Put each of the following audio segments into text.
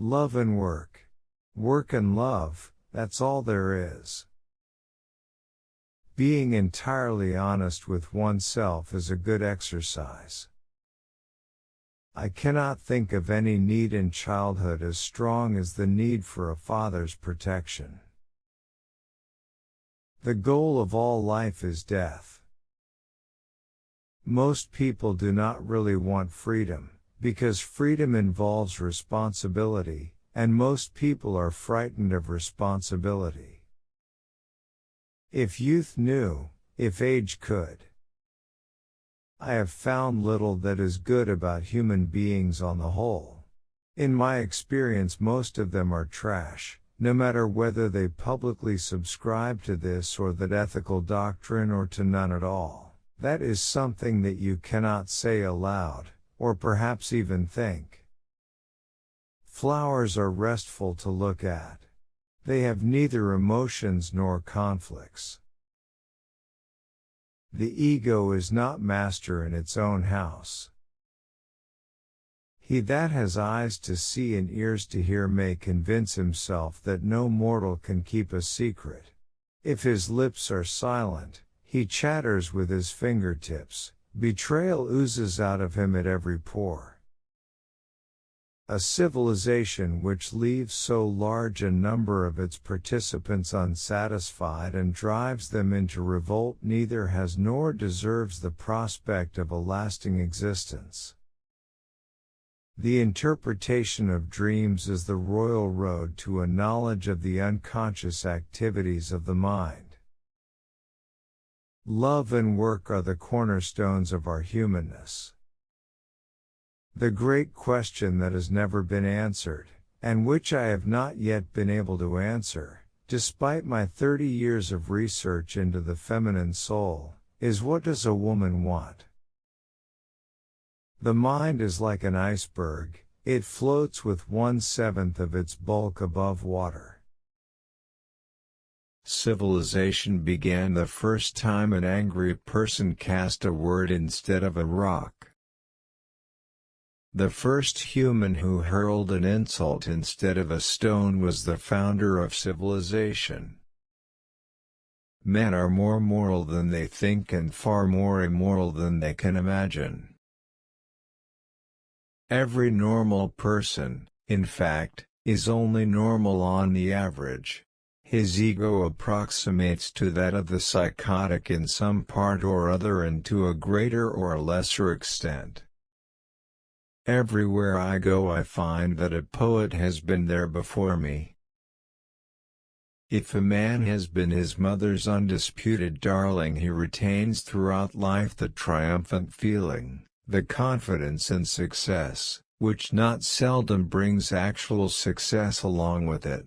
Love and work. Work and love, that's all there is. Being entirely honest with oneself is a good exercise. I cannot think of any need in childhood as strong as the need for a father's protection. The goal of all life is death. Most people do not really want freedom, because freedom involves responsibility, and most people are frightened of responsibility. If youth knew, if age could. I have found little that is good about human beings on the whole. In my experience, most of them are trash, no matter whether they publicly subscribe to this or that ethical doctrine or to none at all. That is something that you cannot say aloud, or perhaps even think. Flowers are restful to look at. They have neither emotions nor conflicts. The ego is not master in its own house. He that has eyes to see and ears to hear may convince himself that no mortal can keep a secret. If his lips are silent, he chatters with his fingertips, betrayal oozes out of him at every pore. A civilization which leaves so large a number of its participants unsatisfied and drives them into revolt neither has nor deserves the prospect of a lasting existence. The interpretation of dreams is the royal road to a knowledge of the unconscious activities of the mind. Love and work are the cornerstones of our humanness. The great question that has never been answered, and which I have not yet been able to answer, despite my 30 years of research into the feminine soul, is what does a woman want? The mind is like an iceberg, it floats with 1/7 of its bulk above water. Civilization began the first time an angry person cast a word instead of a rock. The first human who hurled an insult instead of a stone was the founder of civilization. Men are more moral than they think and far more immoral than they can imagine. Every normal person, in fact, is only normal on the average. His ego approximates to that of the psychotic in some part or other and to a greater or lesser extent. Everywhere I go I find that a poet has been there before me. If a man has been his mother's undisputed darling, he retains throughout life the triumphant feeling, the confidence in success, which not seldom brings actual success along with it.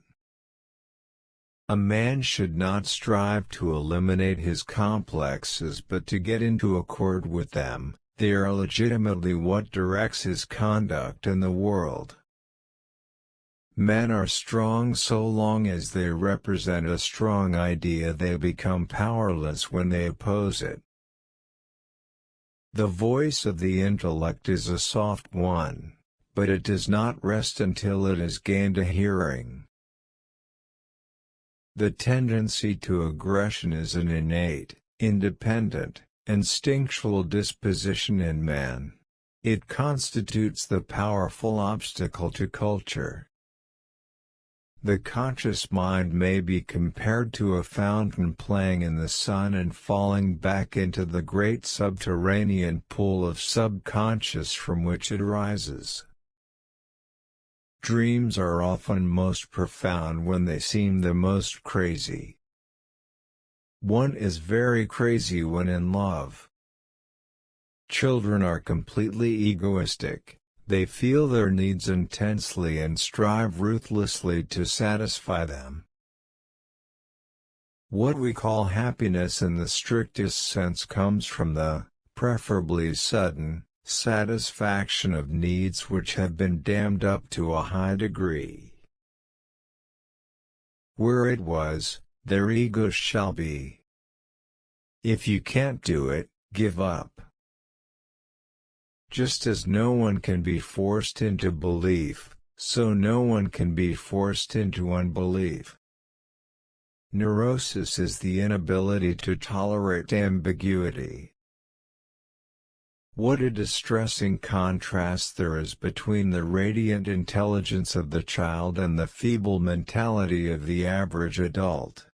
A man should not strive to eliminate his complexes but to get into accord with them. They are legitimately what directs his conduct in the world. Men are strong so long as they represent a strong idea. They become powerless when they oppose it. The voice of the intellect is a soft one, but it does not rest until it has gained a hearing. The tendency to aggression is an innate, independent, instinctual disposition in man. It constitutes the powerful obstacle to culture. The conscious mind may be compared to a fountain playing in the sun and falling back into the great subterranean pool of subconscious from which it rises. Dreams are often most profound when they seem the most crazy. One is very crazy when in love. Children are completely egoistic, they feel their needs intensely and strive ruthlessly to satisfy them. What we call happiness in the strictest sense comes from the, preferably sudden, satisfaction of needs which have been dammed up to a high degree. Where it was, their egos shall be. If you can't do it, give up. Just as no one can be forced into belief, so no one can be forced into unbelief. Neurosis is the inability to tolerate ambiguity. What a distressing contrast there is between the radiant intelligence of the child and the feeble mentality of the average adult.